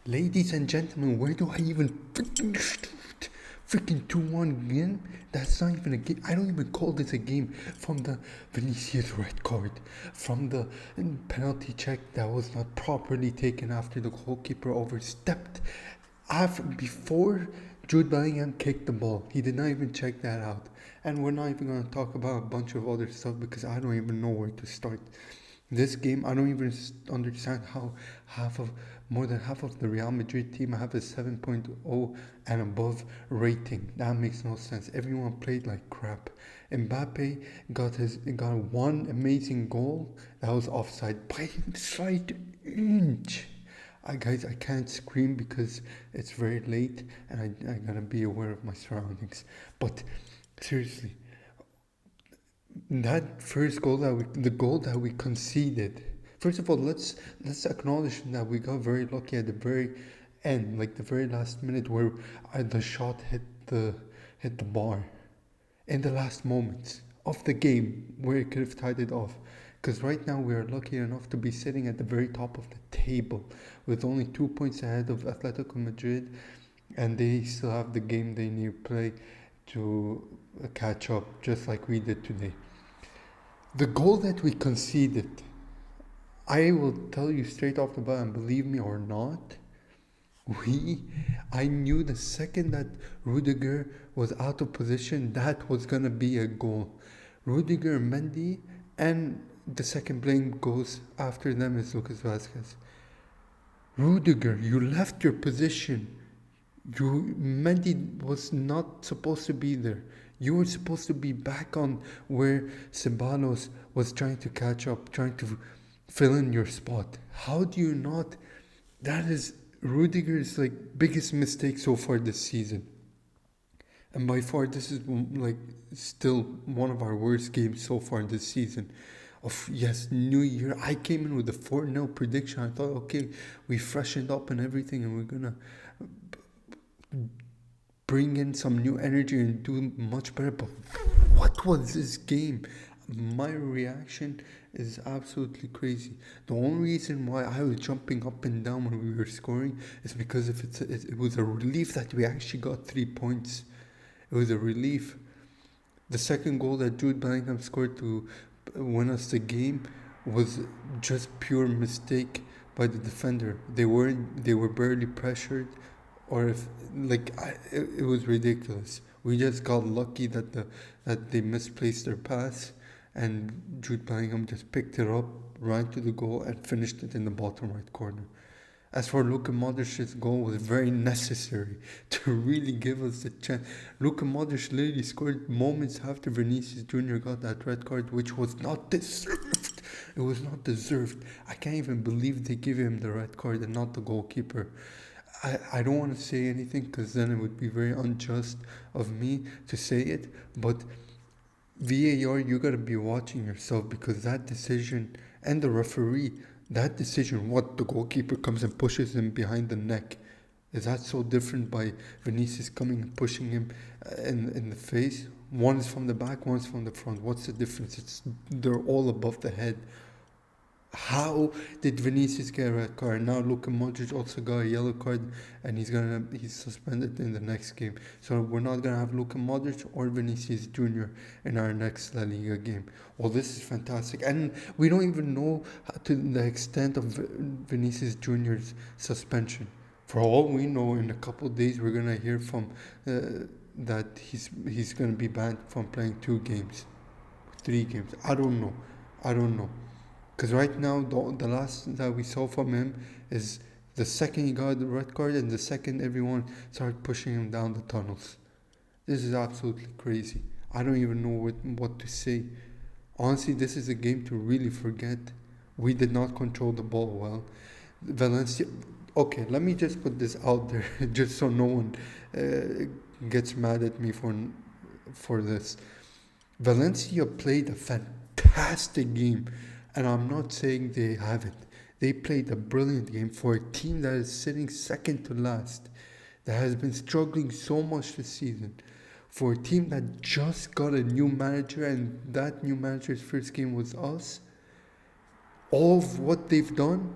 Ladies and gentlemen, where do I even freaking 2-1 game? That's not even a game. I don't even call this a game. From the Vinicius red card, from the penalty check that was not properly taken after the goalkeeper overstepped. Before Jude Bellingham kicked the ball, he did not even check that out. And we're not even going to talk about a bunch of other stuff because I don't even know where to start. This game, I don't even understand how more than half of the Real Madrid team have a 7.0 and above rating. That makes no sense. Everyone played like crap. Mbappe got one amazing goal that was offside by a slight inch. Guys, I can't scream because it's very late and I gotta be aware of my surroundings. But seriously, that first goal the goal that we conceded. First of all, let's acknowledge that we got very lucky at the very end, like the very last minute, where the shot hit the bar in the last moments of the game, where it could have tied it off. Because right now we are lucky enough to be sitting at the very top of the table, with only 2 points ahead of Atletico Madrid, and they still have the game they need to play to catch up, just like we did today. The goal that we conceded, I will tell you straight off the bat, and believe me or not, I knew the second that Rudiger was out of position, that was gonna be a goal. Rudiger, Mendy, and the second blame goes after them is Lucas Vazquez. Rudiger, you left your position. Mendy was not supposed to be there. You were supposed to be back on where Ceballos was trying to catch up, trying to fill in your spot. How do you not? That is Rudiger's biggest mistake so far this season. And by far, this is still one of our worst games so far this season. Yes, New Year. I came in with a 4-0 prediction. I thought, okay, we freshened up and everything, and we're gonna bring in some new energy and do much better. But what was this game? My reaction is absolutely crazy. The only reason why I was jumping up and down when we were scoring is because it was a relief that we actually got 3 points. It was a relief. The second goal that Jude Bellingham scored to win us the game was just pure mistake by the defender. They were barely pressured, or if it was ridiculous. We just got lucky that they misplaced their pass, and Jude Bellingham just picked it up, ran to the goal, and finished it in the bottom right corner. As for Luka Modric's goal, was very necessary to really give us the chance. Luka Modric literally scored moments after Vinicius Jr. got that red card, which was not deserved. It was not deserved. I can't even believe they gave him the red card and not the goalkeeper. I don't want to say anything because then it would be very unjust of me to say it, but VAR, you gotta be watching yourself, because that decision, and the referee, that decision, what the goalkeeper comes and pushes him behind the neck, is that so different by Vinicius coming and pushing him in the face? One is from the back, one is from the front. What's the difference? They're all above the head. How did Vinicius get a red card? Now Luka Modric also got a yellow card, and he's suspended in the next game. So we're not gonna have Luka Modric or Vinicius Jr. in our next La Liga game. Well, this is fantastic, and we don't even know to the extent of Vinicius Jr.'s suspension. For all we know, in a couple of days we're gonna hear from that he's gonna be banned from playing 2 games, 3 games. I don't know. Because right now, the last that we saw from him is the second he got the red card, and the second everyone started pushing him down the tunnels. This is absolutely crazy. I don't even know what to say. Honestly, this is a game to really forget. We did not control the ball well. Valencia. Okay, let me just put this out there, just so no one gets mad at me for this. Valencia played a fantastic game. And I'm not saying they haven't. They played a brilliant game for a team that is sitting second to last, that has been struggling so much this season. For a team that just got a new manager, and that new manager's first game was us. All of what they've done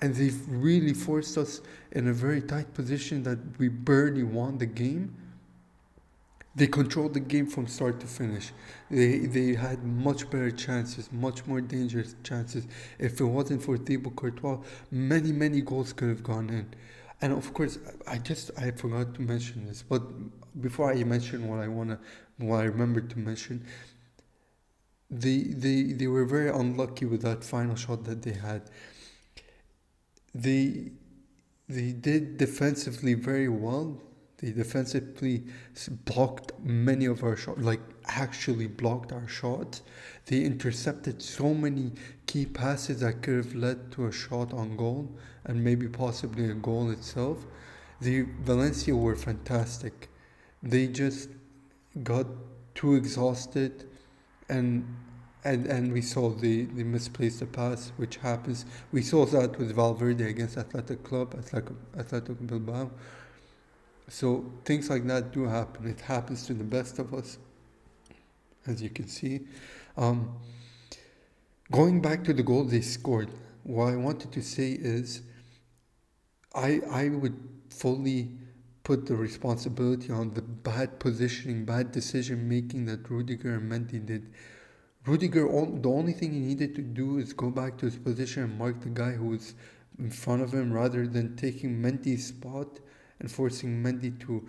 and they've really forced us in a very tight position that we barely won the game. They controlled the game from start to finish. They had much better chances, much more dangerous chances. If it wasn't for Thibaut Courtois, many goals could have gone in. And of course, I forgot to mention this, but before I mention what I remembered to mention, they were very unlucky with that final shot that they had. They they did defensively very well. They defensively blocked many of our shots, like actually blocked our shots. They intercepted so many key passes that could have led to a shot on goal and maybe possibly a goal itself. The Valencia were fantastic. They just got too exhausted, and and we saw they misplaced the pass, which happens. We saw that with Valverde against Athletic Bilbao. So things like that do happen. It happens to the best of us, as you can see. Um, Going back to the goal they scored, what I wanted to say is I would fully put the responsibility on the bad positioning, bad decision making that Rudiger and Mendy did. Rudiger, the only thing he needed to do is go back to his position and mark the guy who was in front of him rather than taking Mendy's spot and forcing Mendy to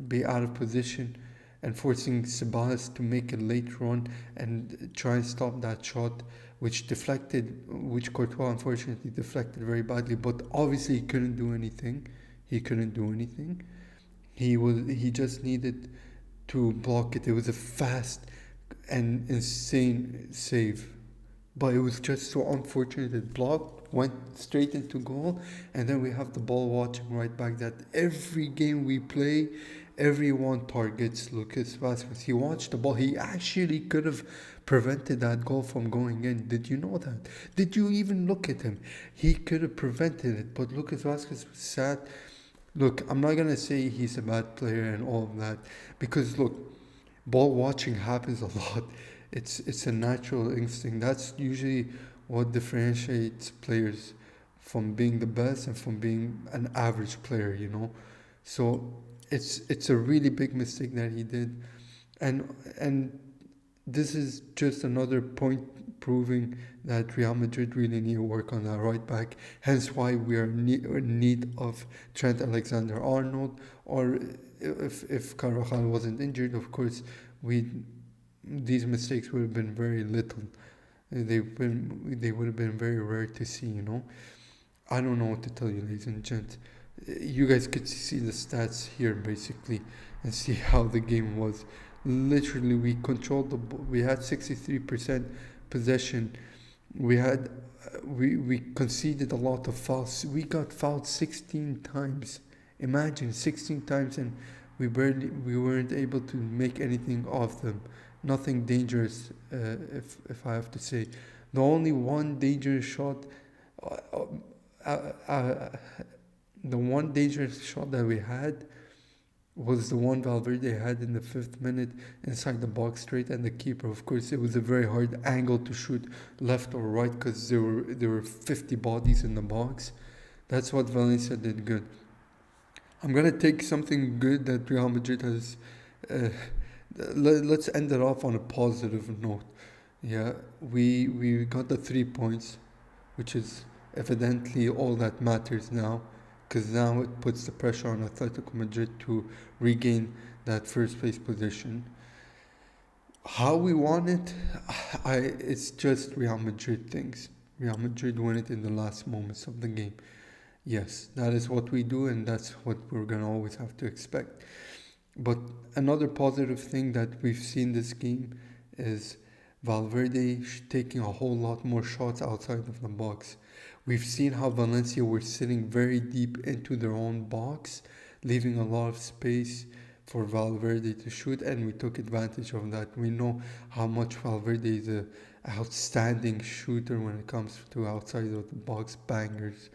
be out of position and forcing Ceballos to make a late run and try and stop that shot, which Courtois unfortunately deflected very badly. But obviously he couldn't do anything. He just needed to block it. It was a fast and insane save, but it was just so unfortunate. It blocked, went straight into goal, and then we have the ball watching right back that every game we play, everyone targets Lucas Vasquez. He watched the ball. He actually could have prevented that goal from going in. Did you know that? Did you even look at him? He could have prevented it, but Lucas Vasquez was sad. Look, I'm not gonna say he's a bad player and all of that, because look, ball watching happens a lot. It's a natural instinct. That's usually what differentiates players from being the best and from being an average player, you know. So it's a really big mistake that he did, and this is just another point proving that Real Madrid really need to work on that right back. Hence why we are in need of Trent Alexander-Arnold, or if Carvajal wasn't injured, of course, these mistakes would have been very little. They would have been very rare to see, you know. I don't know what to tell you, ladies and gents. You guys could see the stats here basically and see how the game was. Literally, we controlled the ball. We had 63% possession. We conceded a lot of fouls. We got fouled 16 times. Imagine 16 times, and we weren't able to make anything of them. Nothing dangerous, if I have to say. The only one dangerous shot, uh, uh, uh, the one dangerous shot that we had was the one Valverde had in the 5th minute inside the box straight, and the keeper, of course, it was a very hard angle to shoot left or right because there were 50 bodies in the box. That's what Valencia did good. I'm gonna take something good that Real Madrid has. Uh, let's end it off on a positive note. Yeah, we got the 3 points, which is evidently all that matters now, because now it puts the pressure on Atletico Madrid to regain that first place position. How we won it, it's just Real Madrid things. Real Madrid win it in the last moments of the game. Yes, that is what we do, and that's what we're gonna always have to expect. But another positive thing that we've seen this game is Valverde taking a whole lot more shots outside of the box. We've seen how Valencia were sitting very deep into their own box, leaving a lot of space for Valverde to shoot, and we took advantage of that. We know how much Valverde is an outstanding shooter when it comes to outside of the box bangers.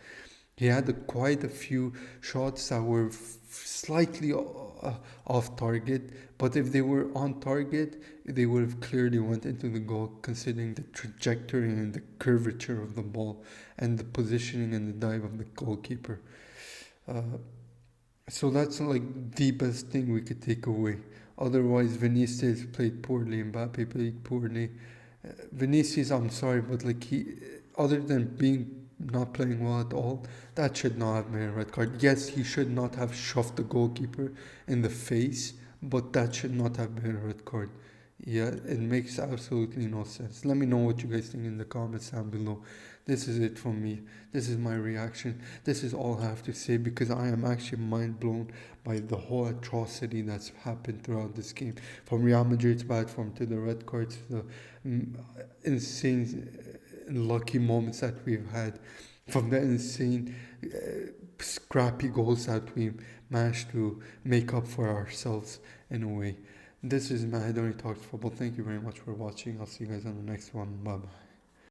He had quite a few shots that were slightly off target, but if they were on target, they would have clearly went into the goal, considering the trajectory and the curvature of the ball and the positioning and the dive of the goalkeeper. Uh, so that's like the best thing we could take away. Otherwise, Vinicius played poorly, Mbappe played poorly. Vinicius, I'm sorry, but like other than being not playing well at all, that should not have been a red card. Yes, he should not have shoved the goalkeeper in the face, but that should not have been a red card. Yeah, it makes absolutely no sense. Let me know what you guys think in the comments down below. This is it from me. This is my reaction. This is all I have to say because I am actually mind blown by the whole atrocity that's happened throughout this game. From Real Madrid's bad form to the red cards to the insane lucky moments that we've had, from the insane scrappy goals that we managed to make up for ourselves in a way. This is MAHADONIII Talks Football. Thank you very much for watching. I'll see you guys on the next one. Bye bye.